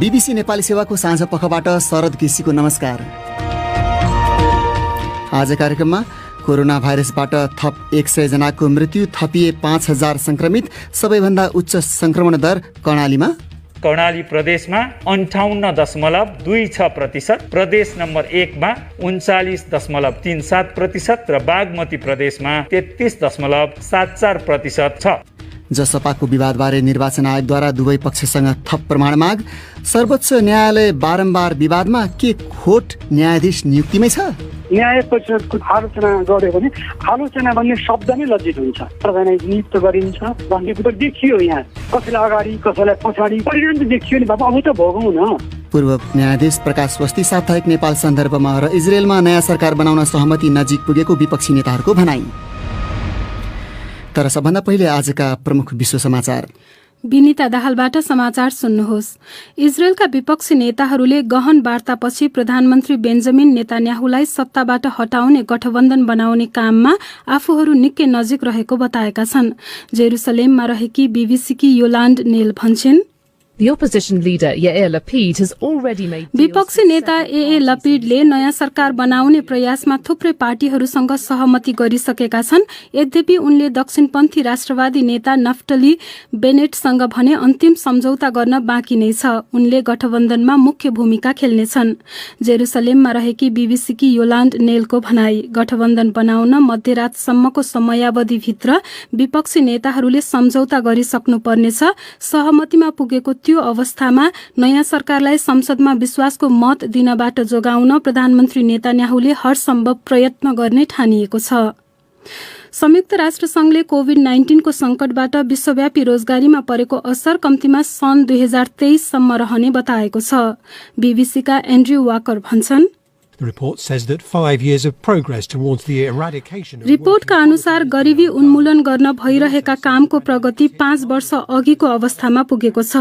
BBC Nepali सेवाको साँझ पखबाट शरद केसीको नमस्कार। आज कार्यक्रममा कोरोना भाइरसबाट थप 100 जनाको मृत्यु, थपिए 5000 संक्रमित, सबैभन्दा उच्च संक्रमण दर कर्णालीमा। कर्णाली प्रदेशमा 58.26%, प्रदेश नम्बर 1 मा 39.37% र बागमती प्रदेशमा 33.74% छ। जसपाको विवादबारे निर्वाचन आयोगद्वारा दुवै पक्षसँग थप प्रमाण माग। सर्वोच्च न्यायालय बारम्बार विवादमा, के खोट न्यायाधीश नियुक्तिमै छ? न्याय परिषदको आलोचना गर्यो भने आलोचना भन्ने शब्द नै लज्जित हुन्छ। प्रधान नियुक्त गरिन्छ भन्ने कुरो देखियो, यहाँ कसैलाई अगाडि कसैलाई पछाडि परिणाम त देखियो नि बाबा, अब त भोगौँ न। पूर्व न्यायाधीश प्रकाश स्वस्ती साप्ताहिक नेपाल सन्दर्भमा र इजरायलमा नयाँ सरकार बनाउन सहमति नजिक पुगेको विपक्षी नेताहरूको भनाई। तर सबभन्दा पहिले आजका प्रमुख विश्व समाचार। विनिता दाहालबाट समाचार सुन्नुहोस्। इजरायलका विपक्षी नेताहरूले गहन वार्तापछि प्रधानमन्त्री बेन्जामिन नेतान्याहुलाई सत्ताबाट हटाउने गठबन्धन बनाउने काममा आफूहरू निकै नजिक रहेको बताएका छन्। जेरुसलेममा रहेकी बीबीसीकी योलान्ड नेल भन्छन्, विपक्षी नेता ए लपिडले नयाँ सरकार बनाउने प्रयासमा थुप्रै पार्टीहरूसँग सहमति गरिसकेका छन्। यद्यपि उनले दक्षिणपन्थी राष्ट्रवादी नेता नफ्टली बेनेटसँग भने अन्तिम सम्झौता गर्न बाँकी नै छ। उनले गठबन्धनमा मुख्य भूमिका खेल्नेछन्। जेरुसलेममा रहेकी बीबीसीकी योलान्ड नेलको भनाई, गठबन्धन बनाउन मध्यरातसम्मको समयावधिभित्र विपक्षी नेताहरूले सम्झौता गरिसक्नुपर्नेछ। सहमतिमा पुगेको त्यो अवस्थामा नयाँ सरकारलाई संसदमा विश्वासको मत दिनबाट जोगाउन प्रधानमन्त्री नेतान्याहुले हरसम्भव प्रयत्न गर्ने ठानिएको छ। संयुक्त राष्ट्र संघले कोभिड-19 को संकटबाट विश्वव्यापी रोजगारीमा परेको असर कम्तीमा सन् 2023 सम्म रहने बताएको छ। बीबीसीका एन्ड्रयू वाकर भन्छन्, रिपोर्टका अनुसार गरिबी उन्मूलन गर्न भइरहेका कामको प्रगति 5 वर्ष अघिको अवस्थामा पुगेको छ।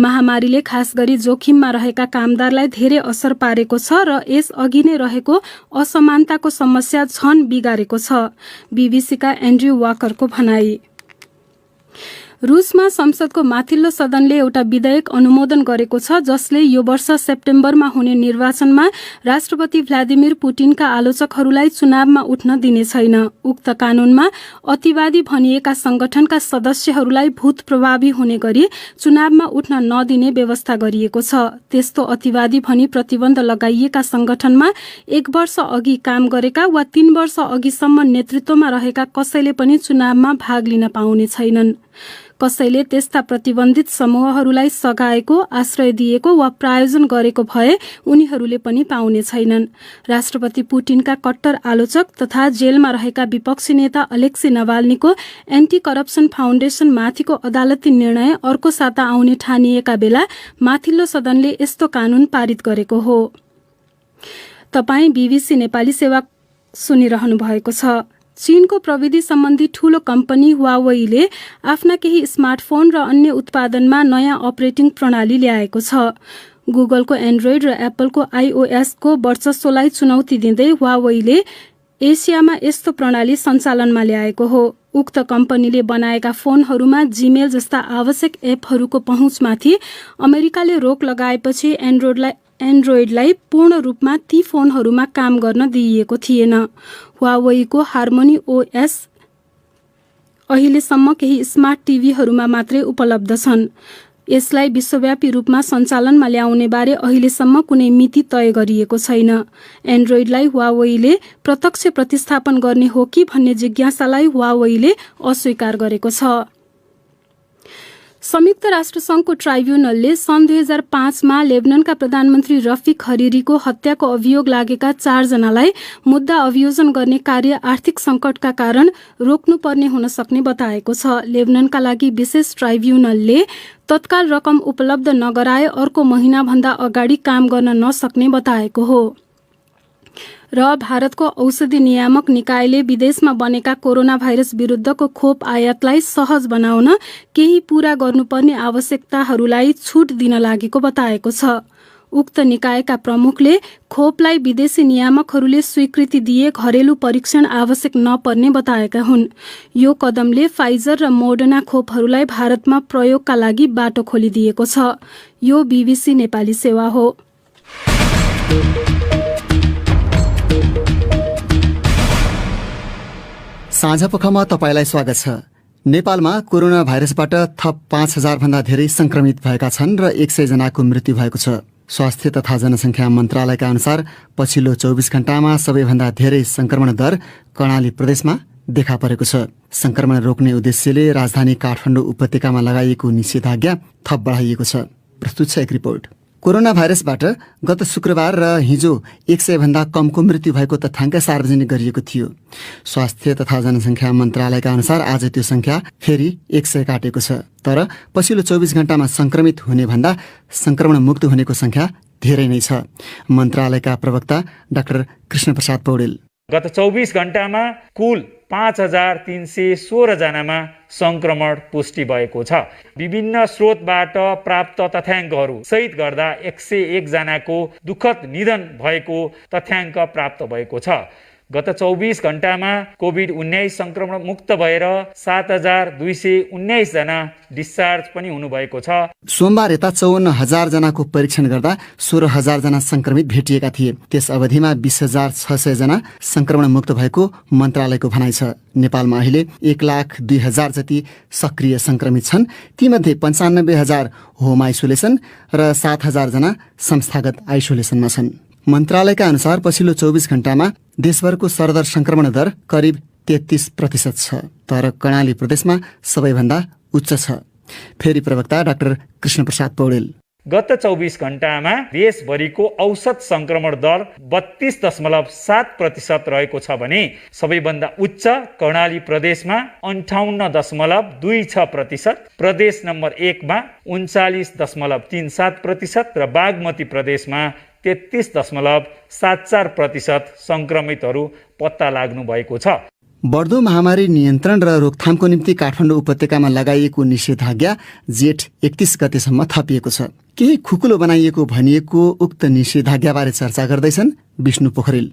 महामारीले खास गरी जोखिममा रहेका कामदारलाई धेरै असर पारेको छ र यस अघि नै रहेको असमानताको समस्या झन बिगारेको छ। बीबीसीका एन्ड्रयू वाकरको भनाई। रुसमा संसदको माथिल्लो सदनले एउटा विधेयक अनुमोदन गरेको छ जसले यो वर्ष सेप्टेम्बरमा हुने निर्वाचनमा राष्ट्रपति भ्लादिमिर पुटिनका आलोचकहरूलाई चुनावमा उठ्न दिने छैन। उक्त कानूनमा अतिवादी भनिएका संगठनका सदस्यहरूलाई भूत प्रभावी हुने गरी चुनावमा उठ्न नदिने व्यवस्था गरिएको छ। त्यस्तो अतिवादी भनी प्रतिबन्ध लगाइएका संगठनमा 1 वर्ष अघि काम गरेका वा 3 वर्ष अघिसम्म नेतृत्वमा रहेका कसैले पनि चुनावमा भाग लिन पाउने छैनन्। कसैले त्यस्ता प्रतिबन्धित समूहहरूलाई सघाएको, आश्रय दिएको वा प्रायोजन गरेको भए उनीहरूले पनि पाउने छैनन्। राष्ट्रपति पुटिनका कट्टर आलोचक तथा जेलमा रहेका विपक्षी नेता अलेक्सी नवाल्नीको एन्टी करप्सन फाउन्डेसन माथिको अदालती निर्णय अर्को साता आउने ठानिएका बेला माथिल्लो सदनले यस्तो कानून पारित गरेको हो। तपाई बीबीसी नेपाली सेवा सुनिरहनु भएको छ। चीनको प्रविधि सम्बन्धी ठूलो कम्पनी हुवावेले आफ्ना केही स्मार्टफोन र अन्य उत्पादनमा नयाँ अपरेटिङ प्रणाली ल्याएको छ। गुगलको एन्ड्रोइड र एप्पलको iOS को वर्चस्वलाई चुनौती दिँदै हुवावेले एसियामा यस्तो प्रणाली सञ्चालनमा ल्याएको हो। उक्त कम्पनीले बनाएका फोनहरूमा जीमेल जस्ता आवश्यक एपहरूको पहुँचमाथि अमेरिकाले रोक लगाएपछि एन्ड्रोइडलाई पूर्ण रूपमा ती फोनहरूमा काम गर्न दिइएको थिएन। हुवावेको हार्मोनी ओएस अहिलेसम्म केही स्मार्ट टिभीहरूमा मात्रै उपलब्ध छन्। यसलाई विश्वव्यापी रूपमा सञ्चालनमा ल्याउने बारे अहिलेसम्म कुनै मिति तय गरिएको छैन। एन्ड्रोइडलाई हुवावेले प्रत्यक्ष प्रतिस्थापन गर्ने हो कि भन्ने जिज्ञासालाई हुवावेले अस्वीकार गरेको छ। संयुक्त राष्ट्र संघको ट्राइब्युनलले सन् 2005 मा लेबननका प्रधानमन्त्री रफिक हरिरीको हत्याको अभियोग लागेका 4 जनालाई मुद्दा अभियोजन गर्ने कार्य आर्थिक संकटका कारण रोक्नुपर्ने हुन सक्ने बताएको छ। लेबननका लागि विशेष ट्राइब्युनलले तत्काल रकम उपलब्ध नगराए अर्को महिनाभन्दा अगाडि काम गर्न नसक्ने बताएको हो। र भारतको औषधि नियामक निकायले विदेशमा बनेका कोरोना भाइरस विरुद्धको खोप आयातलाई सहज बनाउन केही पूरा गर्नुपर्ने आवश्यकताहरूलाई छुट दिन लागेको बताएको छ। उक्त निकायका प्रमुखले खोपलाई विदेशी नियामकहरूले स्वीकृति दिए घरेलु परीक्षण आवश्यक नपर्ने बताएका हुन्। यो कदमले फाइजर र मोडर्ना खोपहरूलाई भारतमा प्रयोगका लागि बाटो खोलिदिएको छ। यो बीबीसी नेपाली सेवा हो। साँझपखमा तपाईलाई स्वागत छ। नेपालमा कोरोना भाइरसबाट थप 5,000 भन्दा धेरै संक्रमित भएका छन् र 100 जनाको मृत्यु भएको छ। स्वास्थ्य तथा जनसङ्ख्या मन्त्रालयका अनुसार पछिल्लो 24 घण्टामा सबैभन्दा धेरै संक्रमण दर कर्णाली प्रदेशमा देखा परेको छ। संक्रमण रोक्ने उद्देश्यले राजधानी काठमाडौँ उपत्यकामा लगाइएको निषेधाज्ञा थप बढाइएको छ। प्रस्तुत छ एक रिपोर्ट। कोरोना भाइरसबाट गत शुक्रबार र हिजो 100 भन्दा कमको मृत्यु भएको तथ्याङ्क सार्वजनिक गरिएको थियो। स्वास्थ्य तथा जनसङ्ख्या मन्त्रालयका अनुसार आज त्यो संख्या फेरि 100 काटेको छ। तर पछिल्लो 24 घण्टामा संक्रमित हुने भन्दा संक्रमण मुक्त हुनेको संख्या धेरै नै छ। मन्त्रालयका प्रवक्ता डाक्टर कृष्णप्रसाद पौडेल, गत 24 घण्टामा कुल 5,316 जनामा संक्रमण पुष्टि भएको छ। विभिन्न स्रोतबाट प्राप्त तथ्याङ्कहरू सहित गर्दा 101 जनाको दुःखद निधन भएको तथ्याङ्क प्राप्त भएको छ। गत 24 घण्टामा कोभिड-19 संक्रमण मुक्त भएर 7,219 जना डिस्चार्ज पनि हुनुभएको छ। सोमबार यता 54,000 जनाको परीक्षण गर्दा 16,000 जना संक्रमित भेटिएका थिए। त्यस अवधिमा 20,600 जना संक्रमण मुक्त भएको मन्त्रालयको भनाइ छ। नेपालमा अहिले 1,02,000 जति सक्रिय संक्रमित छन्। तीमध्ये 95,000 होम आइसोलेसन र 7,000 जना संस्थागत आइसोलेसनमा छन्। मन्त्रालयका अनुसार पछिल्लो 24 घण्टामा देशभरको सरदर संक्रमण दर करिब 33% छ। तर कर्णाली प्रदेशमा सबैभन्दा उच्च छ। फेरि प्रवक्ता डाक्टर कृष्णप्रसाद पौडेल, गत 24 घण्टामा देशभरिको औसत संक्रमण दर 32.7% रहेको छ भने सबैभन्दा उच्च कर्णाली प्रदेशमा 58.26%, प्रदेश नम्बर 1 मा 39.37% र बागमती प्रदेशमा 33.74% संक्रमितहरू पत्ता लाग्नु भएको छ। बढ्दो महामारी नियन्त्रण र रोकथामको निम्ति काठमाडौँ उपत्यकामा लगाइएको निषेधाज्ञा जेठ 31 गतेसम्म थपिएको छ। केही खुकुलो बनाइएको भनिएको उक्त निषेधाज्ञाबारे चर्चा गर्दैछन् विष्णु पोखरेल।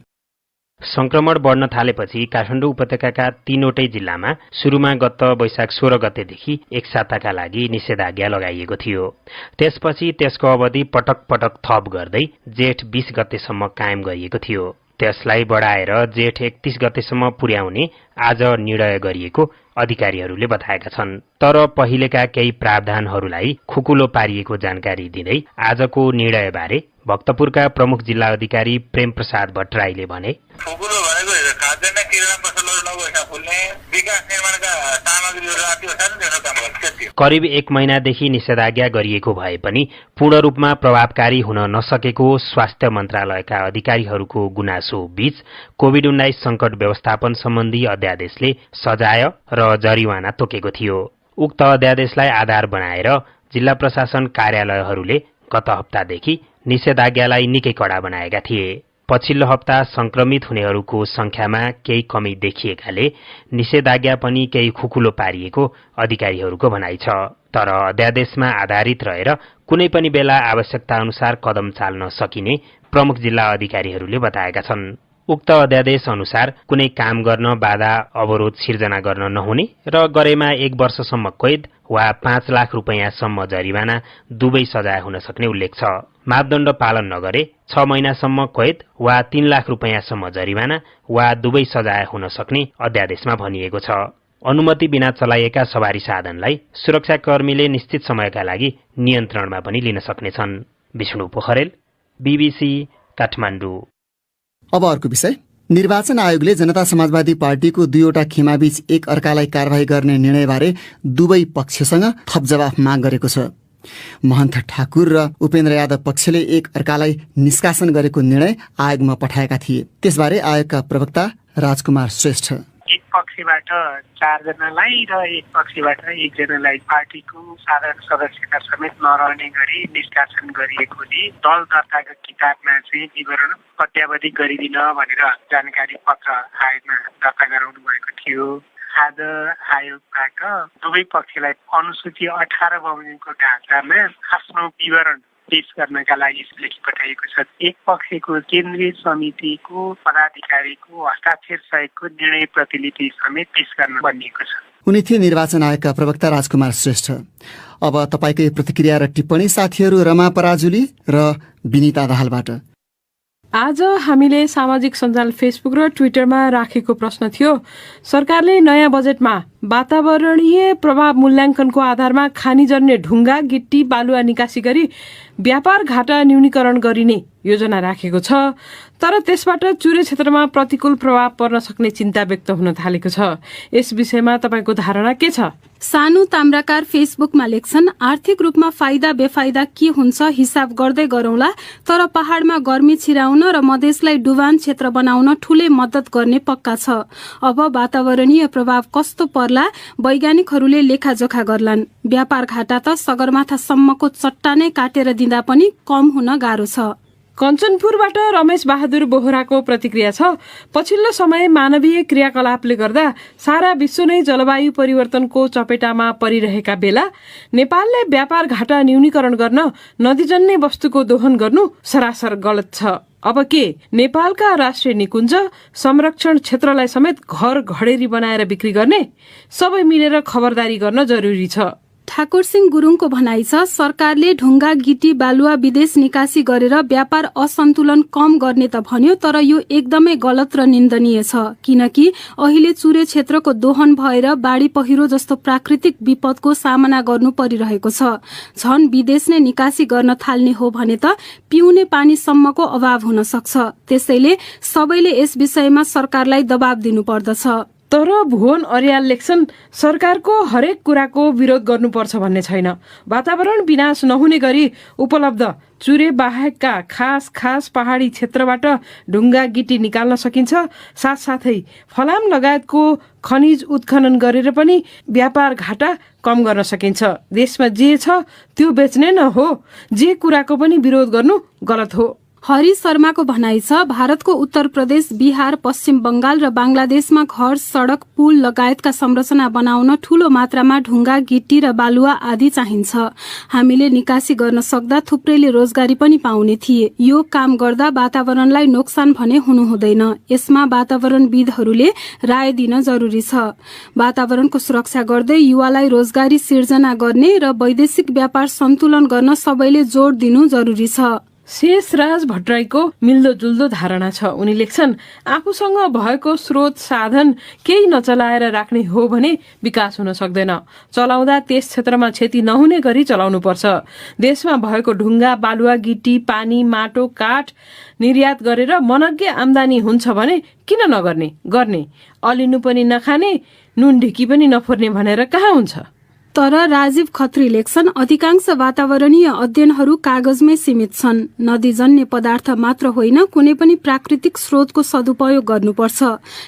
संक्रमण बढ्न थालेपछि काठमाडौँ उपत्यकाका 3वटै जिल्लामा सुरुमा गत वैशाख 16 गतेदेखि एक साताका लागि निषेधाज्ञा लगाइएको थियो। त्यसपछि त्यसको अवधि पटक पटक थप गर्दै जेठ 20 गतेसम्म कायम गरिएको थियो। त्यसलाई बढाएर जेठ 31 गतेसम्म पुर्याउने आज निर्णय गरिएको अधिकारीहरूले बताएका छन्। तर पहिलेका केही प्रावधानहरूलाई खुकुलो पारिएको जानकारी दिँदै आजको निर्णयबारे भक्तपुरका प्रमुख जिल्ला अधिकारी प्रेम प्रसाद भट्टराईले भने, खुकुलो भनेको खाद्यान्न किराना पसलहरू नगएका फुल्ने विकास निर्माणका सामग्रीहरू राति होस् त्यसो काम गर्छ। करिब 1 महिनादेखि निषेधाज्ञा गरिएको भए पनि पूर्ण रूपमा प्रभावकारी हुन नसकेको स्वास्थ्य मन्त्रालयका अधिकारीहरूको गुनासो बीच कोभिड-19 संकट व्यवस्थापन सम्बन्धी अध्यादेशले सजाय र जरिवाना तोकेको थियो। उक्त अध्यादेशलाई आधार बनाएर जिल्ला प्रशासन कार्यालयहरूले गत हप्तादेखि निषेधाज्ञालाई निकै कडा बनाएका थिए। पछिल्लो हप्ता संक्रमित हुनेहरूको संख्यामा केही कमी देखिएकाले निषेधाज्ञा पनि केही खुकुलो पारिएको अधिकारीहरूको भनाइ छ। तर अध्यादेशमा आधारित रहेर कुनै पनि बेला आवश्यकता अनुसार कदम चाल्न सकिने प्रमुख जिल्ला अधिकारीहरूले बताएका छन्। उक्त अध्यादेश अनुसार कुनै काम गर्न बाधा अवरोध सिर्जना गर्न नहुने र गरेमा 1 वर्षसम्म कैद वा 5 लाख रुपैयाँसम्म जरिवाना दुवै सजाय हुन सक्ने उल्लेख छ। मापदण्ड पालन नगरे 6 महिनासम्म कैद वा 3 लाख रुपैयाँसम्म जरिवाना वा दुवै सजाय हुन सक्ने अध्यादेशमा भनिएको छ। अनुमति बिना चलाइएका सवारी साधनलाई सुरक्षाकर्मीले निश्चित समयका लागि नियन्त्रणमा पनि लिन सक्नेछन्। विष्णु पोखरेल, बीबीसी, काठमाडौँ। अब अर्को विषय। निर्वाचन आयोगले जनता समाजवादी पार्टीको 2वटा खेमाबीच एक अर्कालाई कारवाही गर्ने निर्णयबारे दुवै पक्षसँग थप जवाफ माग गरेको छ। महन्त ठाकुर र उपेन्द्र यादव पक्षले एक अर्कालाई निष्कासन गरेको निर्णय आयोगमा पठाएका थिए। त्यसबारे आयोगका प्रवक्ता राजकुमार श्रेष्ठ, एक पक्षबाट 4 जनालाई र एक पक्षबाट 1 जनालाई पार्टीको साधारण सदस्यता समेत नरहने गरी निष्कासन गरिएकोले दल दर्ताको किताबमा चाहिँ विवरण अत्यावधि गरिदिन भनेर जानकारी पत्र आयोगमा दर्ता गराउनु भएको थियो। आज आयोगबाट दुवै पक्षलाई अनुसूची 18 बमोजिमको ढाँचामा आफ्नो विवरण पेश गर्नका लागि लेखी पठाइएको छ। एक पक्षको केन्द्रीय समितिको पदाधिकारीको हस्ताक्षर सहितको निर्णय प्रतिलिपि समेत पेश गर्न भनिएको छ। उनी थिए निर्वाचन आयोगका प्रवक्ता राजकुमार श्रेष्ठ। अब तपाईँकै प्रतिक्रिया र टिप्पणी साथीहरू रमा पराजुली र विनिता दाहालबाट। आज हामीले सामाजिक सञ्जाल फेसबुक र ट्विटरमा राखेको प्रश्न थियो, सरकारले नयाँ बजेटमा वातावरणीय प्रभाव मूल्याङ्कनको आधारमा खानीजन्य ढुङ्गा, गिट्टी, बालुवा निकासी गरी व्यापार घाटा न्यूनीकरण गरिने योजना राखेको छ, तर त्यसबाट चुरे क्षेत्रमा प्रतिकूल प्रभाव पर्न सक्ने चिन्ता व्यक्त हुन थालेको छ। यस विषयमा तपाईँको धारणा के छ? सानो ताम्राकार फेसबुकमा लेख्छन्, आर्थिक रूपमा फाइदा बेफाइदा के हुन्छ हिसाब गर्दै गरौँला, तर पहाडमा गर्मी छिराउन र मधेसलाई डुबान क्षेत्र बनाउन ठूलै मद्दत गर्ने पक्का छ। अब वातावरणीय प्रभाव कस्तो पर्ला वैज्ञानिकहरूले लेखाजोखा गर्लान्। व्यापार घाटा त सगरमाथासम्मको चट्टानै काटेर दिँदा पनि कम हुन गाह्रो छ। कञ्चनपुरबाट रमेश बहादुर बोहराको प्रतिक्रिया छ, पछिल्लो समय मानवीय क्रियाकलापले गर्दा सारा विश्व नै जलवायु परिवर्तनको चपेटामा परिरहेका बेला नेपालले व्यापार घाटा न्यूनीकरण गर्न नदीजन्य वस्तुको दोहन गर्नु सरासर गलत छ। अब के नेपालका राष्ट्रिय निकुञ्ज संरक्षण क्षेत्रलाई समेत घर घडेरी बनाएर बिक्री गर्ने? सबै मिलेर खबरदारी गर्न जरुरी छ। ठाकुर सिंह गुरुङको भनाइ छ, सरकारले ढुङ्गा, गिटी, बालुवा विदेश निकासी गरेर व्यापार असन्तुलन कम गर्ने त भन्यो, तर यो एकदमै गलत र निन्दनीय छ, किनकि अहिले चुरे क्षेत्रको दोहन भएर बाढी पहिरो जस्तो प्राकृतिक विपदको सामना गर्नु परिरहेको छ। झन विदेश नै निकासी गर्न थाल्ने हो भने त पिउने पानीसम्मको अभाव हुन सक्छ। त्यसैले सबैले यस विषयमा सरकारलाई दबाब दिनुपर्दछ। तर भुवन अर्याल लेख्छन्, सरकारको हरेक कुराको विरोध गर्नुपर्छ भन्ने छैन। वातावरण विनाश नहुने गरी उपलब्ध चुरे बाहेकका खास पहाडी क्षेत्रबाट ढुङ्गा, गिटी निकाल्न सकिन्छ। साथसाथै फलाम लगायतको खनिज उत्खनन गरेर पनि व्यापार घाटा कम गर्न सकिन्छ। देशमा जे छ त्यो बेच्ने न हो, जे कुराको पनि विरोध गर्नु गलत हो। हरि शर्माको भनाइ छ, भारतको उत्तर प्रदेश, बिहार, पश्चिम बंगाल र बांग्लादेशमा घर, सड़क, पुल लगायतका संरचना बनाउन ठूलो मात्रामा ढुङ्गा, गिट्टी र बालुवा आदि चाहिन्छ। हामीले निकासी गर्न सक्दा थुप्रैले रोजगारी पनि पाउने थिए। यो काम गर्दा वातावरणलाई नोक्सान भने हुनु हुँदैन। यसमा वातावरणविदहरूले राय दिन जरुरी छ। वातावरणको सुरक्षा गर्दै युवालाई रोजगारी सिर्जना गर्ने र वैदेशिक व्यापार सन्तुलन गर्न सबैले जोड दिनु जरुरी छ। शेषराज भट्टराईको मिल्दोजुल्दो धारणा छ। उनी लेख्छन्, आफूसँग भएको स्रोत साधन केही नचलाएर राख्ने हो भने विकास हुन सक्दैन। चलाउँदा त्यस क्षेत्रमा क्षति नहुने गरी चलाउनुपर्छ। देशमा भएको ढुङ्गा, बालुवा, गिटी, पानी, माटो, काठ निर्यात गरेर मनग्गे आम्दानी हुन्छ भने किन नगर्ने? गर्ने, अलिनु पनि नखाने, नुन ढिकी पनि नफोर्ने भनेर कहाँ हुन्छ? तर राजीव खत्री लेख्छन्, अधिकांश वातावरणीय अध्ययनहरू कागजमै सीमित छन्। नदीजन्य पदार्थ मात्र होइन, कुनै पनि प्राकृतिक स्रोतको सदुपयोग गर्नुपर्छ।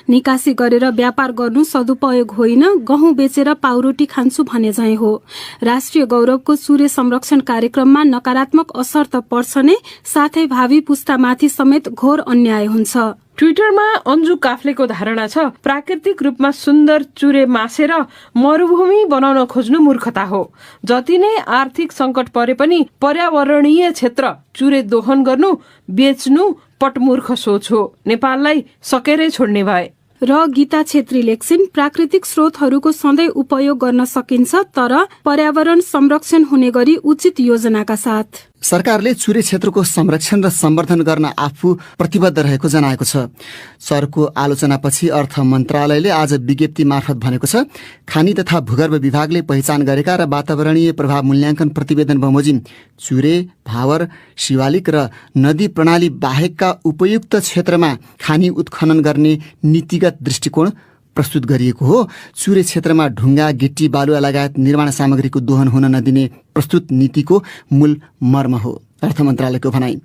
निकासी गरेर व्यापार गर्नु सदुपयोग होइन, गहुँ बेचेर पाउरोटी खान्छु भने झैं हो। राष्ट्रिय गौरवको चुरे संरक्षण कार्यक्रममा नकारात्मक असर त पर्छ नै, साथै भावी पुस्तामाथि समेत घोर अन्याय हुन्छ। ट्विटरमा अन्जु काफ्लेको धारणा छ, प्राकृतिक रूपमा सुन्दर चुरे मासेर मरुभूमि बनाउन खोज्नु मूर्खता हो। जति नै आर्थिक संकट परे पनि पर्यावरणीय क्षेत्र चुरे दोहन गर्नु, बेच्नु पटमूर्ख सोच हो। नेपाललाई सकेरै छोड्ने भए। र गीता छेत्री लेख्छिन्, प्राकृतिक स्रोतहरूको सधैँ उपयोग गर्न सकिन्छ, तर पर्यावरण संरक्षण हुने गरी उचित योजनाका साथ। सरकारले चुरे क्षेत्रको संरक्षण र सम्वर्धन गर्न आफू प्रतिबद्ध रहेको जनाएको छ। सरको आलोचनापछि अर्थ मन्त्रालयले आज विज्ञप्ति मार्फत भनेको छ, खानी तथा भूगर्भ विभागले पहिचान गरेका र वातावरणीय प्रभाव मूल्याङ्कन प्रतिवेदन बमोजिम चुरे, भावर, शिवालिक र नदी प्रणाली बाहेकका उपयुक्त क्षेत्रमा खानी उत्खनन गर्ने नीतिगत दृष्टिकोण प्रस्तुत गरिएको हो। चुरे क्षेत्रमा ढुङ्गा, गिट्टी, बालुवा लगायत निर्माण सामग्रीको दोहन हुन नदिने प्रस्तुत नीतिको मूल मर्म हो। अर्थ मन्त्रालयको भनाई,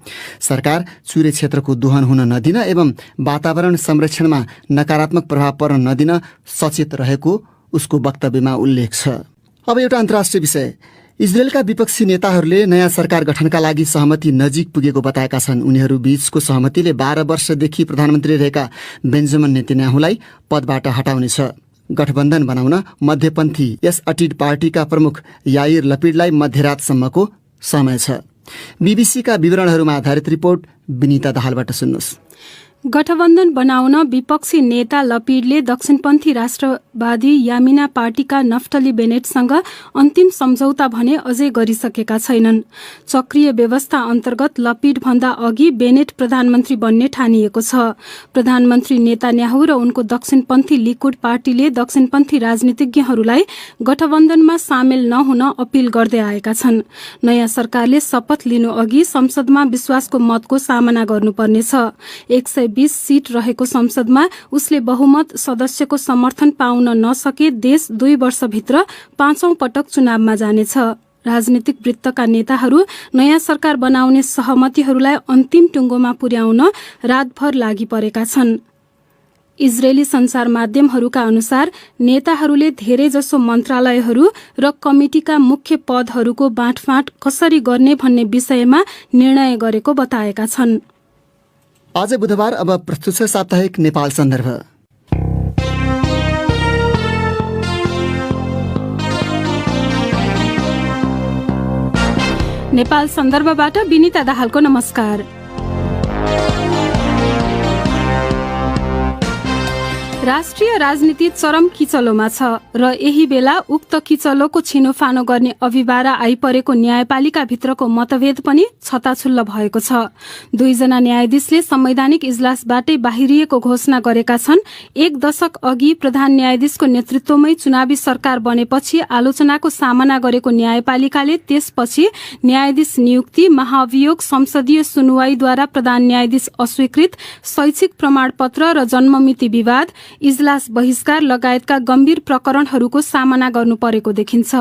सरकार चुरे क्षेत्रको दोहन हुन नदिन एवं वातावरण संरक्षणमा नकारात्मक प्रभाव पर्न नदिन सचेत रहेको उसको वक्तव्यमा उल्लेख छ। अब एउटा अन्तर्राष्ट्रिय विषय, इजरायलका विपक्षी नेताहरूले नयाँ सरकार गठनका लागि सहमति नजिक पुगेको बताएका छन्। उनीहरू बीचको सहमतिले 12 वर्षदेखि प्रधानमन्त्री रहेका बेन्जामिन नेतन्याहुलाई पदबाट हटाउनेछ। गठबन्धन बनाउन मध्यपन्थी यस अटिड पार्टीका प्रमुख याइर लपिडलाई मध्यरातसम्मको समय छ। बीबीसीका विवरणहरूमा आधारित रिपोर्ट विनिता दाहालबाट सुन्नुहोस्। गठबन्धन बनाउन विपक्षी नेता लपिडले दक्षिणपन्थी राष्ट्रवादी यामिना पार्टीका नफ्टली बेनेटसँग अन्तिम सम्झौता भने अझै गरिसकेका छैनन्। चक्रीय व्यवस्था अन्तर्गत लपिड भन्दा अघि बेनेट प्रधानमन्त्री बन्ने ठानिएको छ। प्रधानमन्त्री नेतान्याहु र उनको दक्षिणपन्थी लिकुड पार्टीले दक्षिणपन्थी राजनीतिज्ञहरूलाई गठबन्धनमा सामेल नहुन अपील गर्दै आएका छन्। नयाँ सरकारले शपथ लिनु अघि संसदमा विश्वासको मतको सामना गर्नुपर्नेछ। 120 सीट रहेको संसदमा उसले बहुमत सदस्यको समर्थन पाउन नसके देश 2 वर्षभित्र 5औं पटक चुनावमा जानेछ। राजनीतिक वृत्तका नेताहरू नयाँ सरकार बनाउने सहमतिहरूलाई अन्तिम टुङ्गोमा पुर्याउन रातभर लागि परेका छन्। इजरायली संचार माध्यमहरूका अनुसार नेताहरूले धेरैजसो मन्त्रालयहरू र कमिटिका मुख्य पदहरूको बाँडफाँड कसरी गर्ने भन्ने विषयमा निर्णय गरेको बताएका छन्। आज बुधबार अब प्रस्तुत छ साप्ताहिक नेपाल सन्दर्भ। नेपाल सन्दर्भबाट विनिता दाहालको नमस्कार। राष्ट्रिय राजनीति चरम किचलोमा छ र यही बेला उक्त किचलोको छिनोफानो गर्ने अभिवारा आइपरेको न्यायपालिका भित्रको मतभेद पनि छताछुल्ल भएको छ। 2 जना न्यायाधीशले संवैधानिक इजलासबाटै बाहिरिएको घोषणा गरेका छन्। 1 दशक अघि प्रधान न्यायाधीशको नेतृत्वमै चुनावी सरकार बनेपछि आलोचनाको सामना गरेको न्यायपालिकाले त्यसपछि न्यायाधीश नियुक्ति, महाभियोग, संसदीय सुनवाईद्वारा प्रधान न्यायाधीश अस्वीकृत, शैक्षिक प्रमाणपत्र र जन्ममिति विवाद, इजलास बहिष्कार लगायतका गम्भीर प्रकरणहरूको सामना गर्नु परेको देखिन्छ।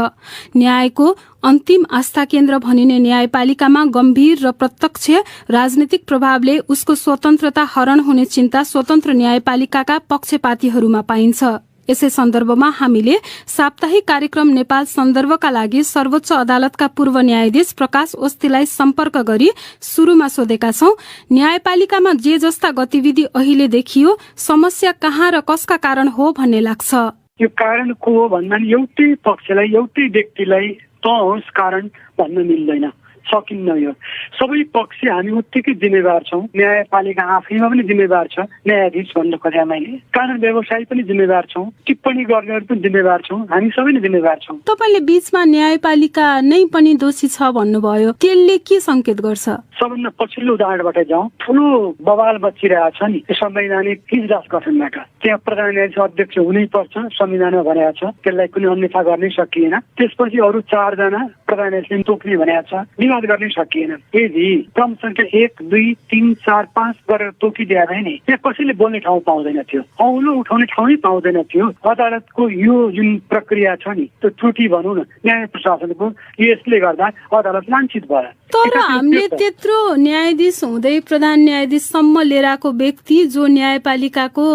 न्यायको अन्तिम आस्था केन्द्र भनिने न्यायपालिकामा गम्भीर र प्रत्यक्ष राजनीतिक प्रभावले उसको स्वतन्त्रता हरण हुने चिन्ता स्वतन्त्र न्यायपालिकाका पक्षपातीहरूमा पाइन्छ। यसै सन्दर्भमा हामीले साप्ताहिक कार्यक्रम नेपाल सन्दर्भका लागि सर्वोच्च अदालतका पूर्व न्यायाधीश प्रकाश ओस्तीलाई सम्पर्क गरी सुरुमा सोधेका छौं, न्यायपालिकामा जे जस्ता गतिविधि अहिले देखियो समस्या कहाँ र कसका कारण हो भन्ने लाग्छ? यो कारण को हो भन्दा एउटै पक्षलाई एउटै व्यक्तिलाई त होस् कारण भन्न मिल्दैन, सकिन्न। यो सबै पक्ष हामी उत्तिकै जिम्मेवार छौं। न्यायपालिका आफैमा पनि जिम्मेवार छ, न्यायाधीश भन्नु खोजेँ मैले, कानुन व्यवसायी पनि जिम्मेवार छौं, टिप्पणी गर्नेहरू पनि जिम्मेवार छौं, हामी सबै नै जिम्मेवार छौं। तपाईले बीचमा न्यायपालिका नै पनि दोषी छ भन्नुभयो, त्यसले के संकेत गर्छ? सबभन्दा पछिल्लो उदाहरणबाट जाउँ, ठुलो बवाल मचिरहेको छ नि संवैधानिक इजलास गठनबाट। त्यहाँ प्रधान न्यायाधीश अध्यक्ष हुनै पर्छ संविधानमा भनेको छ, त्यसलाई कुनै अन्यथा गर्नै सकिएन। त्यसपछि अरू 4 जना प्रधान न्यायाधीशले तोक्ने भनेको छ, विवाद गर्नै सकिएन। यदि क्रम संख्या 1, 2, 3, 4, 5 गरेर तोकिदिए भए नि त्यहाँ कसैले बोल्ने ठाउँ पाउँदैन थियो, औलो उठाउने ठाउँै पाउँदैन थियो। अदालतको यो जुन प्रक्रिया छ नि त्यो त्रुटि भनौँ न न्याय प्रशासनको, यसले गर्दा अदालत लाञ्छित भयो। तर हामीले त्यत्रो न्यायाधीश हुँदै प्रधान न्यायाधीशसम्म लिएर आएको व्यक्ति जो न्यायपालिकाको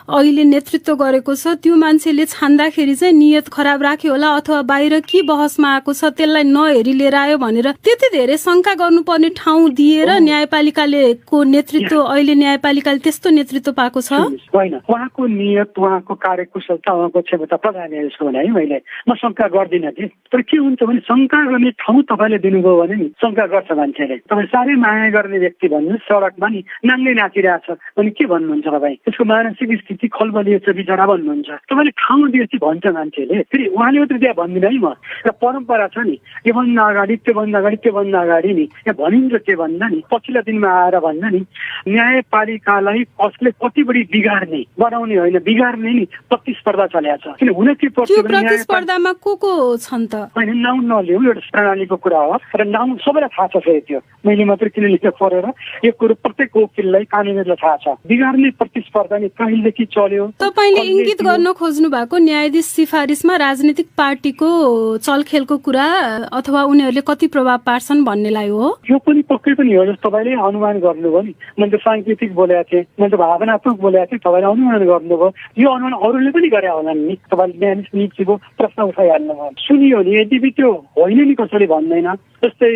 अहिले नेतृत्व गरेको छ त्यो मान्छेले छान्दाखेरि चाहिँ नियत खराब राख्यो होला अथवा बाहिर के बहसमा आएको छ त्यसलाई नहेरी लिएर आयो भनेर त्यति धेरै शंका गर्नुपर्ने ठाउँ दिएर न्यायपालिकाले को नेतृत्व अहिले न्यायपालिकाले त्यस्तो नेतृत्व पाएको छ? होइन, उहाँको नियत, उहाँको कार्यकुशलता, उहाँको क्षमता प्रधान न्यायाधीशको भने है मैले म शंका गर्दिनँ थिएँ। तर के हुन्छ भने शंका गर्ने ठाउँ तपाईँले दिनुभयो भने नि शंका गर्छ मान्छेले। तपाईँ साह्रै माया गर्ने व्यक्ति भन्नुहोस्, सडकमा नि नाङ्गै नाचिरहेछ भने के भन्नुहुन्छ तपाईँ? त्यसको मानसिक स्थिति खलबलिएको छ बिचरा भन्नुहुन्छ। तपाईँले ठाउँ दिएपछि भन्छ मान्छेले। फेरि उहाँले मात्रै त्यहाँ भन्दिनँ है म, र परम्परा छ नि योभन्दा अगाडि त्योभन्दा अगाडि त्योभन्दा अगाडि नि यहाँ भनिन्छ के भन्दा नि पछिल्ला दिनमा आएर भन्दा नि न्यायपालिकालाई कसले कति बढी बिगार्ने बनाउने होइन बिगार्ने नि प्रतिस्पर्धा चलेको छ। किन हुन के पर्छ भने प्रतिस्पर्धामा को छन् त? होइन, नाउँ नलिउँ, एउटा प्रणालीको कुरा हो र नाउँ सबैलाई थाहा छ। फेरि त्यो मैले मात्रै किन लेखेर परेर यो कुरो प्रत्येक वकिललाई कानुनीलाई थाहा छ। बिगार्ने प्रतिस्पर्धा नि कहिलेदेखि चल्यो। तपाईले इंगित गर्न खोज्नु भएको न्यायाधीश सिफारिसमा राजनीतिक पार्टीको चलखेलको कुरा अथवा उनीहरूले कति प्रभाव पार्छन् भन्नेलाई हो? यो पनि पक्कै पनि हो। जस्तो तपाईँले अनुमान गर्नुभयो नि, मैले त साङ्केतिक बोलेको थिएँ, मैले त भावनात्मक बोलेको थिएँ, तपाईँले अनुमान गर्नुभयो। यो अनुमान अरूले पनि गरे होलान् नि। तपाईँले न्यायाधीश नियुक्तिको प्रश्न उठाइहाल्नुभयो, सुनियो नि, यद्यपि त्यो होइन नि कसैले भन्दैन। जस्तै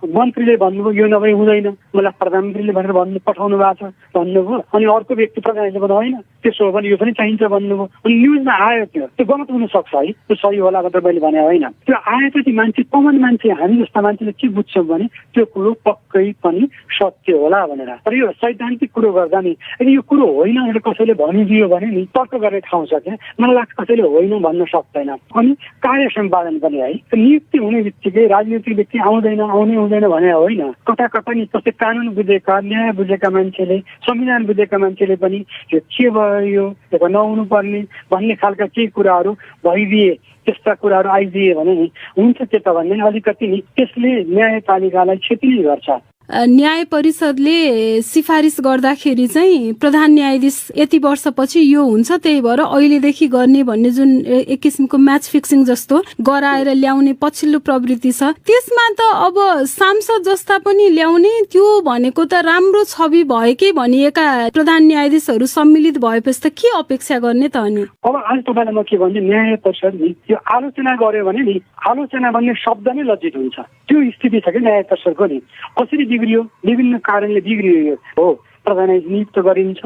मन्त्रीले भन्नुभयो यो नभए हुँदैन, मलाई प्रधानमन्त्रीले भनेर भन्नु पठाउनु भएको छ भन्नुभयो, अनि अर्को व्यक्ति प्रधानले भन्नु होइन त्यसो हो भने यो पनि चाहिन्छ भन्नुभयो। अनि न्युजमा आयो, त्यो गलत हुन सक्छ है, त्यो सही होला भनेर मैले भने होइन। त्यो आएपछि मान्छे कमन मान्छे हामी जस्ता मान्छेले के बुझ्छौँ भने त्यो कुरो पक्कै पनि सत्य होला भनेर। तर यो सैद्धान्तिक कुरो गर्दा नि यदि यो कुरो होइन भनेर कसैले भनिदियो भने नि तर्क गर्ने ठाउँ छ क्या, मलाई लाग्छ कसैले होइन भन्न सक्दैन। अनि कार्य सम्पादन पनि है, नियुक्ति हुने बित्तिकै राजनीतिक व्यक्ति आउने हुँदैन भने होइन, कता कता नि जस्तै कानुन बुझेका न्याय बुझेका मान्छेले संविधान बुझेका मान्छेले पनि यो के भयो यो नहुनु पर्ने भन्ने खालका केही कुराहरू भइदिए, त्यस्ता कुराहरू आइदिए भने नि हुन्छ। त्यो त भन्दैन, अलिकति नि त्यसले न्यायपालिकालाई क्षति नै गर्छ। न्याय परिषदले सिफारिस गर्दाखेरि चाहिँ प्रधान न्यायाधीश यति वर्षपछि यो हुन्छ त्यही भएर अहिलेदेखि गर्ने भन्ने जुन एक किसिमको म्याच फिक्सिङ जस्तो गराएर ल्याउने पछिल्लो प्रवृत्ति छ, त्यसमा त अब सांसद जस्ता पनि ल्याउने, त्यो भनेको त राम्रो छवि भएकै भनिएका प्रधान न्यायाधीशहरू सम्मिलित भएपछि त के अपेक्षा गर्ने त? अनि अब आज तपाईँलाई म के भन्छु, न्याय परिषद नि यो आलोचना गर्यो भने नि आलोचना भन्ने शब्द नै लज्जित हुन्छ। त्यो स्थिति छ कि न्याय परिषदको नि कसरी बिग्रियो, विभिन्न कारणले बिग्रियो हो, प्रधान नियुक्त गरिन्छ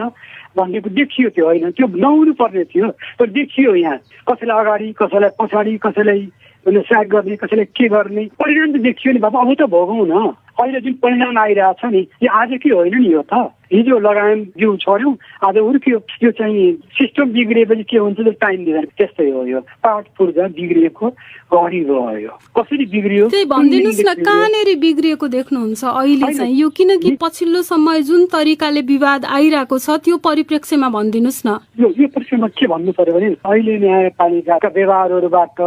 भन्ने देखियो। त्यो होइन, त्यो नहुनु पर्ने थियो, तर देखियो। यहाँ कसैलाई अगाडि कसैलाई पछाडि कसैलाई साथ गर्ने कसैलाई के गर्ने परिणाम त देखियो नि बाबा। अब त भोगौँ न, अहिले जुन परिणाम आइरहेछ नि यो आज के होइन नि, यो त हिजो लगायौँ जिउ छोड्यौँ आज उर्कियो। यो चाहिँ सिस्टम बिग्रिएपछि के हुन्छ त टाइम दिँदैन, त्यस्तै हो। यो पाठ पूर्जा बिग्रिएको घडी गयो, कसरी बिग्रियो त्यही भनिदिनुहोस् न, कहाँनिर बिग्रिएको देख्नुहुन्छ अहिले चाहिँ यो? किनकि पछिल्लो समय जुन तरिकाले विवाद आइरहेको छ त्यो परिप्रेक्ष्यमा भनिदिनुहोस् न। यो परिप्रेक्ष्यमा के भन्नु पर्यो भने अहिले न्यायपालिकाका व्यवहारहरूबाट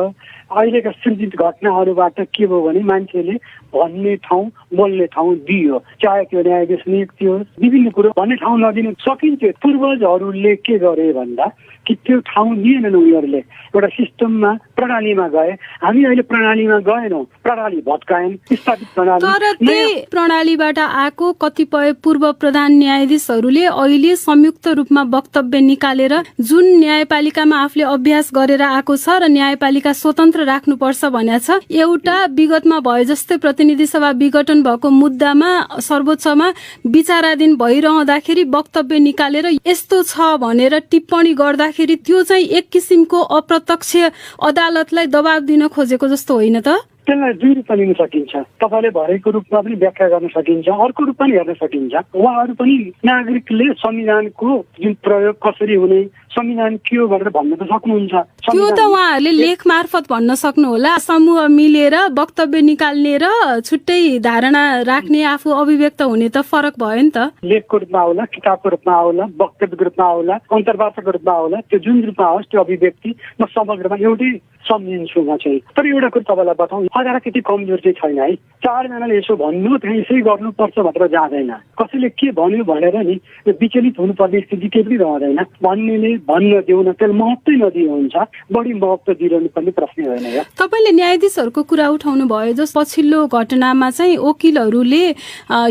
अहिलेका सृजित घटनाहरूबाट के भयो भने मान्छेले भन्ने ठाउँ बोल्ने ठाउँ दियो, चाहे त्यो न्यायाधीश नियुक्ति होस् विभिन्न कुरो भन्ने ठाउँ नदिनु सकिन्थ्यो। पूर्वजहरूले के गरे भन्दा कि त्यो ठाउँ दिएनन् उनीहरूले, एउटा सिस्टममा प्रणालीमा गए। हामी अहिले प्रणालीमा गएनौँ, प्रणाली भत्कायौँ, स्थापित प्रणाली। तर त्यही प्रणालीबाट आएको कतिपय पूर्व प्रधान न्यायाधीशहरूले अहिले संयुक्त रूपमा वक्तव्य निकालेर जुन न्यायपालिकामा आफूले अभ्यास गरेर आएको छ र न्यायपालिका स्वतन्त्र राख्नुपर्छ भनेको छ, एउटा विगतमा भए जस्तै प्रतिनिधि सभा विघटन भएको मुद्दामा सर्वोच्चमा विचाराधीन भइरहँदाखेरि वक्तव्य निकालेर यस्तो छ भनेर टिप्पणी गर्दा त्यो चाहिँ एक किसिमको अप्रत्यक्ष अदालतलाई दबाब दिन खोजेको जस्तो होइन त? त्यसलाई दुई रूपमा लिन सकिन्छ। तपाईँले भनेको रूपमा पनि व्याख्या गर्न सकिन्छ, अर्को रूपमा पनि हेर्न सकिन्छ। उहाँहरू पनि नागरिकले संविधानको जुन प्रयोग कसरी हुने, संविधान के हो भनेर भन्न त सक्नुहुन्छ। त्यो त उहाँहरूले लेख मार्फत भन्न सक्नु होला, समूह मिलेर वक्तव्य निकाल्ने र छुट्टै धारणा राख्ने आफू अभिव्यक्त हुने त फरक भयो नि त। लेखको रूपमा आउला, किताबको रूपमा आउला, वक्तव्यको रूपमा आउला, अन्तर्वार्ताको रूपमा आउला, त्यो जुन रूपमा होस् त्यो अभिव्यक्ति म समग्रमा एउटै सम्झिन्छु म चाहिँ। तर एउटा कुरो तपाईँलाई बताउँ, अगाडि त्यति कमजोर चाहिँ छैन है। चारजनाले यसो भन्नु त्यहाँ यसै गर्नुपर्छ भनेर जाँदैन, कसैले के भन्यो भनेर नि विचलित हुनुपर्ने स्थिति केही पनि रहँदैन। भन्नेले भन्न दिउन त्यसले महत्त्वै नदिए हुन्छ, बढी महत्त्व दिइरहनु पर्ने प्रश्न होइन। तपाईँले न्यायाधीशहरूको कुरा उठाउनु भयो, जस पछिल्लो घटनामा चाहिँ वकिलहरूले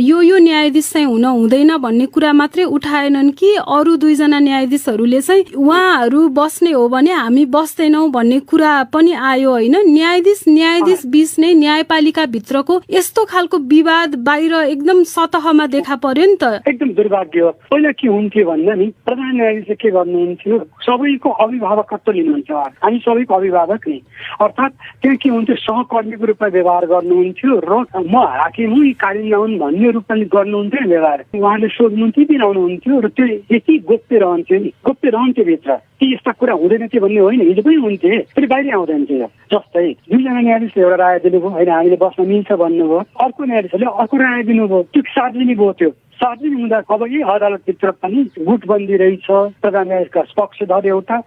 यो न्यायाधीश चाहिँ हुन हुँदैन भन्ने कुरा मात्रै उठाएनन् कि अरू दुईजना न्यायाधीशहरूले चाहिँ उहाँहरू बस्ने हो भने हामी बस्दैनौँ भन्ने कुरा पनि आयो होइन? न्यायाधीश बीच नै न्यायपालिका भित्रको यस्तो खालको विवाद बाहिर एकदम सतहमा देखा पर्यो नि त। एकदम दुर्भाग्य हो। पहिला के हुन्थ्यो भन्दा नि प्रधान न्यायाधीशले के गर्नुहुन्थ्यो, सबैको अभिभावकत्व लिनुहुन्थ्यो। हामी सबैको अभिभावक नि, अर्थात् त्यहाँ के हुन्थ्यो सहकर्मीको रूपमा व्यवहार गर्नुहुन्थ्यो र म हाकिम हुँ कानुन ल्याउनु भन्ने रूपमा गर्नुहुन्थ्यो व्यवहार। उहाँले सोध्नुहुन्थ्यो पनि आउनुहुन्थ्यो र त्यो यति गोप्य रहन्थ्यो नि, गोप्य रहन्थ्यो भित्र। ती यस्ता कुरा हुँदैन थियो भन्ने होइन, हिजो पनि हुन्थे फेरि बाहिर आउँदैन थियो। जस्तै दुईजना न्यायाधीशले एउटा राय दिनुभयो होइन हामीले बस्न मिल्छ भन्नुभयो, अर्को न्यायाधीशले अर्को राय दिनुभयो, त्यो सार्वजनिक भयो। त्यो सार्वजनिक हुँदा अब यही अदालतभित्र पनि गुटबन्दी रहेछ, प्रधान न्यायाधीशका पक्षधर एउटा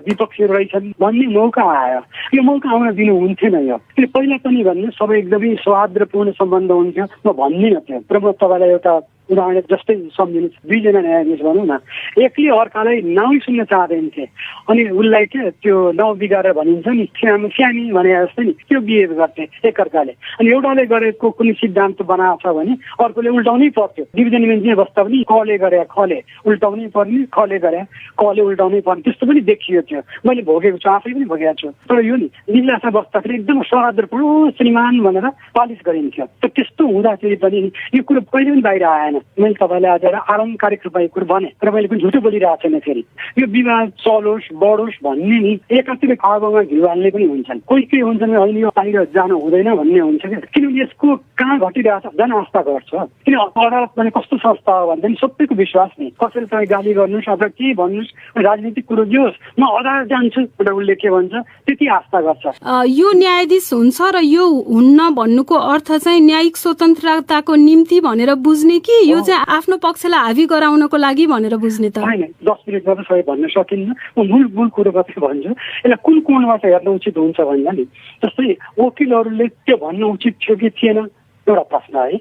विपक्षी रहेछन् भन्ने मौका आयो। यो मौका आउन दिनु हुन्थेन। यो पहिला पनि भन्ने सबै एकदमै सौहार्दपूर्ण सम्बन्ध हुन्थ्यो, म भन्दिनँ त्यो। र म तपाईँलाई एउटा उदाहरण जस्तै सम्झिनुहोस्, दुईजना न्यायाधीश भनौँ न, एकले अर्कालाई नाउँ सुन्न चाहँदैनथे अनि उसलाई के त्यो नाउँ बिगारेर भनिन्छ नि स्यामी भने जस्तै नि त्यो बिहेभ गर्थे एकअर्काले। अनि एउटाले गरेको कुनै सिद्धान्त बनाएको छ भने अर्कोले उल्टाउनै पर्थ्यो। डिभिजन बेन्चमै बस्दा पनि कले गरे खले उल्टाउनै पर्ने, खले गरे कले उल्टाउनै पर्ने, त्यस्तो पनि देखियो थियो। मैले भोगेको छु, आफै पनि भोगेको छु। तर यो नि जिल्लामा बस्दाखेरि एकदम सौहार्दपूर्ण श्रीमान भनेर पालिस गरिन्थ्यो। त त्यस्तो हुँदाखेरि पनि यो कुरो कहिले पनि बाहिर आएन। मैले तपाईँलाई आज एउटा आलङ्कारिक रूपमा यो कुरो भने र मैले पनि झुटो बोलिरहेको छैन। फेरि यो विवाद चलोस् बढोस् भन्ने नि एकातिर आगोमा घिउ हाल्ने पनि हुन्छन्। कोही हुन्छन् होइन यो बाहिर जानु हुँदैन भन्ने हुन्छ क्या। किनभने यसको कहाँ घटिरहेछ जन आस्था गर्छ। किन अदालत भने कस्तो संस्था हो भन्दा नि सबैको विश्वास नि कसैले तपाईँ गाली गर्नुहोस् अथवा के भन्नुहोस् राजनीतिक कुरो जे होस् म अदालत जान्छु एउटा उसले के भन्छ त्यति आस्था गर्छ। यो न्यायाधीश हुन्छ र यो हुन्न भन्नुको अर्थ चाहिँ न्यायिक स्वतन्त्रताको निम्ति भनेर बुझ्ने कि यो चाहिँ आफ्नो पक्षलाई हावी गराउनको लागि भनेर बुझ्ने त? होइन 10 मिनटमा त सबै भन्न सकिन्न। म मूल कुरो मात्रै भन्छु। यसलाई कुन कोणबाट हेर्न उचित हुन्छ भन्दा नि जस्तै वकिलहरूले त्यो भन्न उचित थियो कि थिएन एउटा प्रश्न है।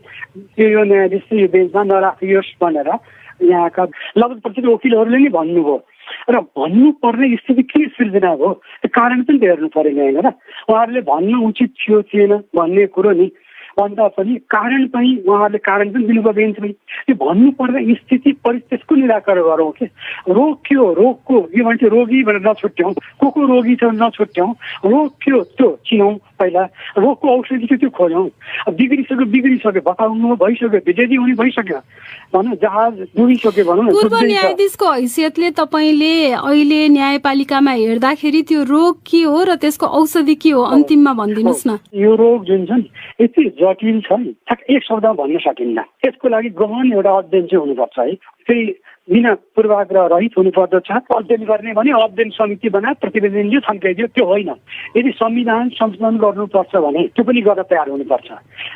यो न्यायाधीश यो बेन्चमा नराखियोस् भनेर यहाँका लगभग प्रति वकिलहरूले नै भन्नुभयो र भन्नुपर्ने स्थिति के सिर्जना भयो त्यो कारण पनि त हेर्नु पर्यो नि होइन र। उहाँहरूले भन्न उचित थियो थिएन भन्ने कुरो नि भन्दा पनि कारण पनि उहाँहरूले कारण पनि दिनुभयो बेन्चमै। त्यो भन्नुपर्ने स्थिति परिस्थितिको निराकरण गरौँ के। रोग के हो रोगको यो मान्छे रोगी भनेर नछुट्याउँ को रोगी छ नछुट्याउँ। रोग के हो त्यो चिनौँ पहिला। रोगको औषधि के त्यो खोजौँ। बिग्रिसक्यो बताउनु भइसक्यो विजेदी हुने भइसक्यो भनौँ जहाज डुबिसक्यो भनौँ। पूर्व न्यायाधीशको हैसियतले तपाईँले अहिले न्यायपालिकामा हेर्दाखेरि त्यो रोग के हो र त्यसको औषधि के हो अन्तिममा भनिदिनुहोस् न। यो रोग जुन छ नि यति जटिल छ नि एक शब्दमा भन्न सकिन्न। यसको लागि गहन एउटा अध्ययन चाहिँ हुनुपर्छ है। फेरि बिना पूर्वाग्रह रहित हुनुपर्दछ। अध्ययन गर्ने भने अध्ययन समिति बना प्रतिवेदनले छन्काइदियो त्यो होइन। यदि संविधान संशोधन गर्नुपर्छ भने त्यो पनि गर्न तयार हुनुपर्छ।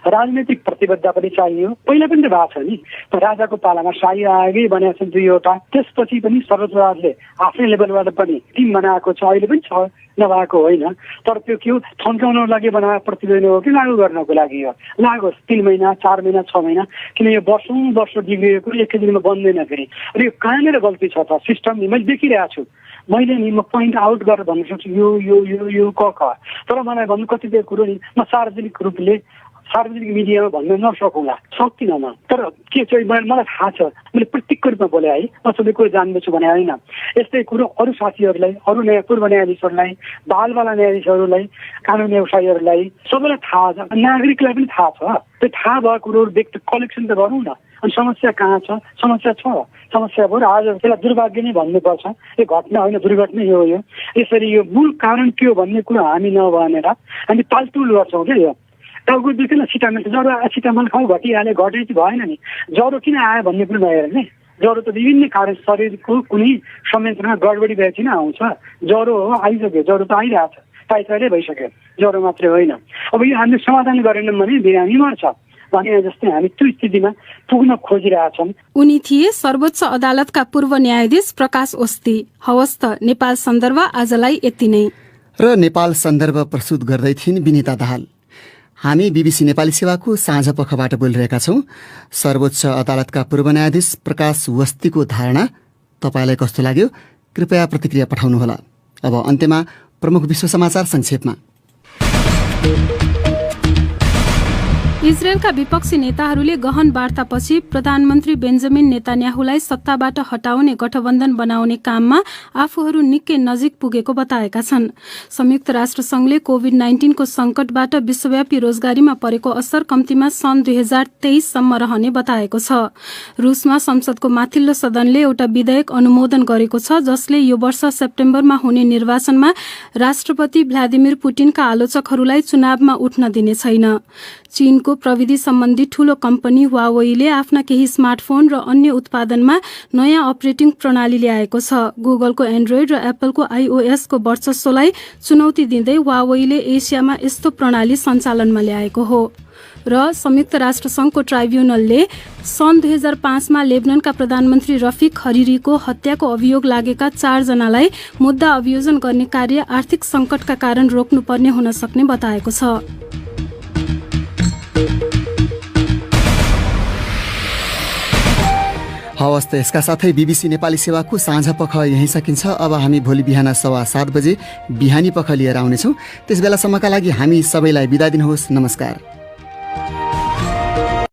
राजनैतिक प्रतिबद्धता पनि चाहियो। पहिला पनि त भएको छ नि राजाको पालामा शाही आयोगै बनाएको छ 2वटा। त्यसपछि पनि सर्वोच्चले आफ्नै लेभलबाट पनि टिम बनाएको छ। अहिले पनि छ नभएको होइन। तर त्यो के हो थन्काउनको लागि बनाएको प्रतिवेदन हो कि लागू गर्नको लागि हो। लागोस् 3 महिना 4 महिना 6 महिना किन यो वर्षौं बिग्रिएको एकै दिनमा बन्दैन। फेरि र यो कहाँनिर गल्ती छ त सिस्टम नि मैले देखिरहेको छु। मैले नि म पोइन्ट आउट गरेर भन्न सक्छु यो यो यो यो क तर मलाई भन्नु कतिपय कुरो नि म सार्वजनिक रूपले सार्वजनिक मिडियामा भन्न नसकौँला सक्दिनँ म। तर के चाहिँ मलाई थाहा छ मैले प्रत्यक्ष रूपमा बोले है म सबै कुरो जान्दछु भने होइन। यस्तै कुरो अरू साथीहरूलाई अरू पूर्व न्यायाधीशहरूलाई बालवाला न्यायाधीशहरूलाई कानुन व्यवसायीहरूलाई सबैलाई थाहा छ नागरिकलाई पनि थाहा छ। त्यो थाहा भएको कुरोहरू देख्दा कलेक्सन त गरौँ न। अनि समस्या कहाँ छ समस्या छ समस्या भयो आज त्यसलाई दुर्भाग्य नै भन्नुपर्छ। यो घटना होइन दुर्घटना हो यो। यसरी यो मूल कारण के हो भन्ने कुरो हामी नभनेर हामी तालतुल गर्छौँ क्या। यो टाउको दुखेन सिटामेल ज्वरो सिटामेल खाउँ घटिहाल्यो घटे चाहिँ भएन नि। ज्वरो किन आयो भन्ने कुरो नहेर्ने। ज्वरो त विभिन्न कारण शरीरको कुनै संयन्त्रमा गडबडी भएपछि नै आउँछ। ज्वरो हो आइसक्यो ज्वरो त आइरहेछ टाइफाइडै भइसक्यो ज्वरो मात्रै होइन। अब यो हामीले समाधान गरेनौँ भने बिरामी मर्छ भने जस्तै हामी त्यो स्थितिमा पुग्न खोजिरहेछौँ। उनी थिए सर्वोच्च अदालतका पूर्व न्यायाधीश प्रकाश ओस्ती। हवस् त नेपाल सन्दर्भ आजलाई यति नै। र नेपाल सन्दर्भ प्रस्तुत गर्दै थिइन् विनिता दाहाल। हामी बीबीसी नेपाली सेवाको साँझ पखबाट बोलिरहेका छौं। सर्वोच्च अदालतका पूर्व न्यायाधीश प्रकाश वस्तीको धारणा तपाईलाई कस्तो लाग्यो कृपया प्रतिक्रिया पठाउनुहोला। अब अन्त्यमा प्रमुख विश्व समाचार संक्षेपमा। इजरायलका विपक्षी नेताहरूले गहन वार्तापछि प्रधानमन्त्री बेन्जामिन नेतान्याहुलाई सत्ताबाट हटाउने गठबन्धन बनाउने काममा आफूहरू निकै नजिक पुगेको बताएका छन्। संयुक्त राष्ट्रसंघले कोभिड-19 को संकटबाट विश्वव्यापी रोजगारीमा परेको असर कम्तीमा सन् 2023 सम्म रहने बताएको छ। रूसमा संसदको माथिल्लो सदनले एउटा विधेयक अनुमोदन गरेको छ जसले यो वर्ष सेप्टेम्बरमा हुने निर्वाचनमा राष्ट्रपति भ्लादिमिर पुटिनका आलोचकहरूलाई चुनावमा उठ्न दिने छैन। चीनको प्रविधि सम्बन्धी ठूलो कम्पनी हुवावेले आफ्ना केही स्मार्टफोन र अन्य उत्पादनमा नयाँ अपरेटिङ प्रणाली ल्याएको छ। गुगलको एन्ड्रोइड र एप्पलको iOS को वर्चस्वलाई चुनौती दिँदै हुवावेले एसियामा यस्तो प्रणाली सञ्चालनमा ल्याएको हो। र संयुक्त राष्ट्रसंघको ट्राइब्युनलले सन् 2005 मा लेबननका प्रधानमन्त्री रफिक हरिरीको हत्याको अभियोग लागेका 4 जनालाई मुद्दा अभियोजन गर्ने कार्य आर्थिक संकटका कारण रोक्नुपर्ने हुन सक्ने बताएको छ। हवस् त यसका साथै बीबीसी नेपाली सेवाको साँझ पख यही सकिन्छ। अब हामी भोलि बिहान 7:15 बजे बिहानी पख लिएर आउनेछौँ। त्यस बेलासम्मका लागि हामी सबैलाई बिदा दिनुहोस्। नमस्कार।